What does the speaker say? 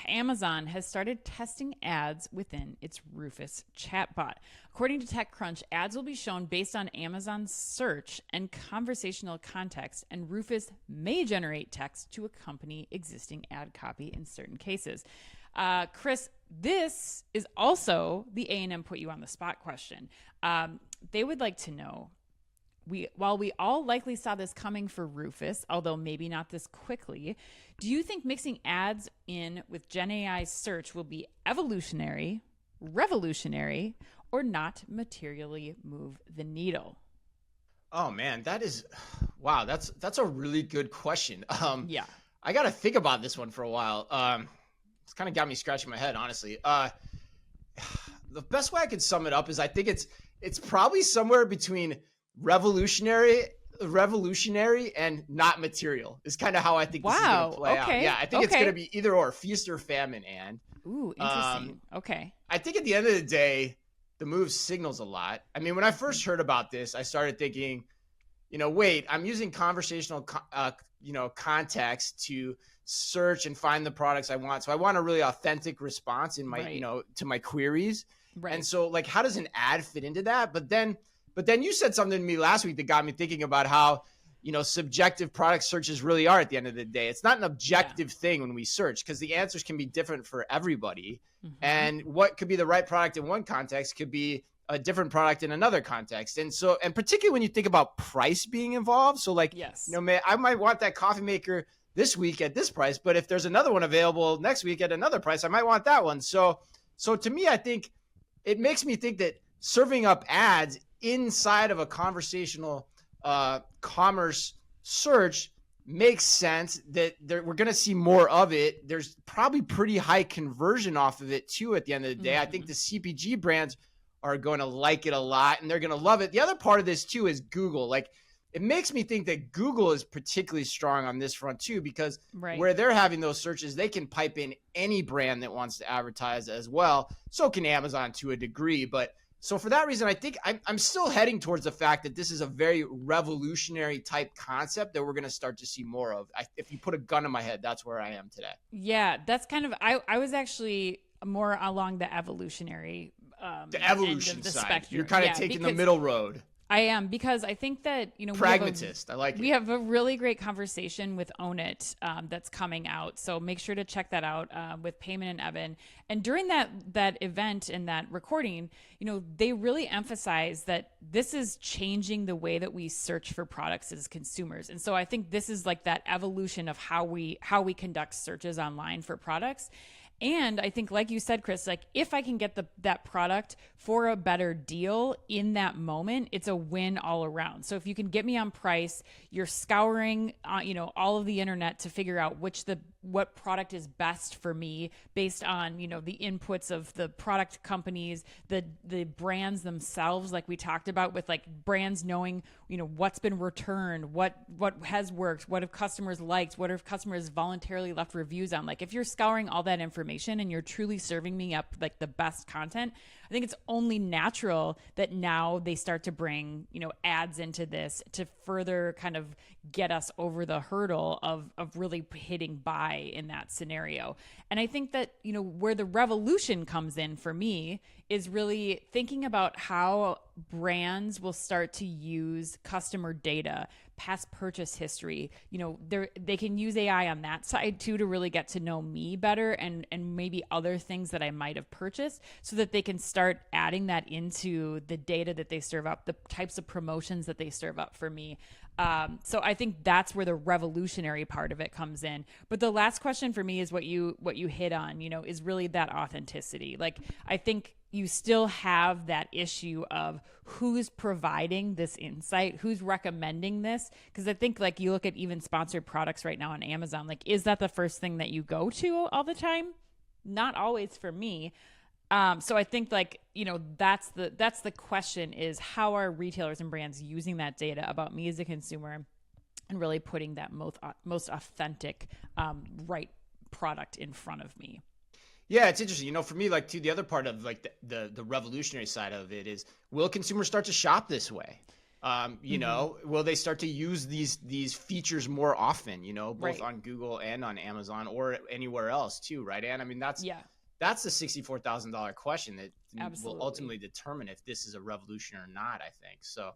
Amazon has started testing ads within its Rufus chatbot. According to TechCrunch, ads will be shown based on Amazon's search and conversational context, and Rufus may generate text to accompany existing ad copy in certain cases. Chris, this is also the A&M put you on the spot question. They would like to know, while we all likely saw this coming for Rufus, although maybe not this quickly, do you think mixing ads in with Gen AI's search will be evolutionary, revolutionary, or not materially move the needle? Oh man, wow. That's a really good question. Yeah. I got to think about this one for a while. It's kind of got me scratching my head, honestly. The best way I could sum it up is I think it's probably somewhere between revolutionary and not material is kind of how I think this is going to play out. Yeah, I think it's going to be either or, feast or famine. And ooh, interesting. Okay. I think at the end of the day, the move signals a lot. I mean, when I first heard about this, I started thinking, wait, I'm using conversational, context to search and find the products I want. So I want a really authentic response in my, to my queries. Right. And so like, how does an ad fit into that? But then you said something to me last week that got me thinking about how, subjective product searches really are at the end of the day. It's not an objective thing when we search, because the answers can be different for everybody. Mm-hmm. And what could be the right product in one context could be a different product in another context. And so, and particularly when you think about price being involved. So like, I might want that coffee maker this week at this price, but if there's another one available next week at another price, I might want that one. So to me, I think it makes me think that serving up ads inside of a conversational commerce search makes sense, that we're going to see more of it. There's probably pretty high conversion off of it too at the end of the day. Mm-hmm. I think the CPG brands are going to like it a lot and they're going to love it. The other part of this too is Google. Like, it makes me think that Google is particularly strong on this front too, because where they're having those searches, they can pipe in any brand that wants to advertise as well. So can Amazon to a degree. But so for that reason, I think I'm still heading towards the fact that this is a very revolutionary type concept that we're going to start to see more of. If you put a gun in my head, that's where I am today. Yeah, that's kind of, I was actually more along the evolutionary the evolution end of the side. Spectrum. You're kind of taking the middle road. I am, because I think that, pragmatist. I like it. We have a really great conversation with Own It that's coming out. So make sure to check that out with Payman and Evan. And during that event and that recording, they really emphasize that this is changing the way that we search for products as consumers. And so I think this is like that evolution of how we conduct searches online for products. And I think, like you said, Chris, like if I can get that product for a better deal in that moment, it's a win all around. So if you can get me on price, you're scouring, all of the internet to figure out what product is best for me based on, the inputs of the product companies, the brands themselves, like we talked about with like brands knowing, what's been returned, what has worked, what have customers liked, what have customers voluntarily left reviews on. Like if you're scouring all that information and you're truly serving me up like the best content, I think it's only natural that now they start to bring, ads into this to further kind of get us over the hurdle of really hitting buy in that scenario. And I think that, where the revolution comes in for me is really thinking about how brands will start to use customer data, past purchase history. They can use AI on that side too to really get to know me better and maybe other things that I might have purchased, so that they can start adding that into the data that they serve up, the types of promotions that they serve up for me. So I think that's where the revolutionary part of it comes in. But the last question for me is what you hit on, is really that authenticity. Like, I think you still have that issue of who's providing this insight, who's recommending this. Because I think like you look at even sponsored products right now on Amazon, like, is that the first thing that you go to all the time? Not always for me. So I think like, that's the question, is how are retailers and brands using that data about me as a consumer and really putting that most authentic, right product in front of me. Yeah, it's interesting. For me, like too, the other part of like the revolutionary side of it is, will consumers start to shop this way? You know, will they start to use these features more often, you know, both Right. on Google and on Amazon or anywhere else too, right? And I mean, Yeah, that's the $64,000 question that will absolutely. ultimately determine if this is a revolution or not, I think. So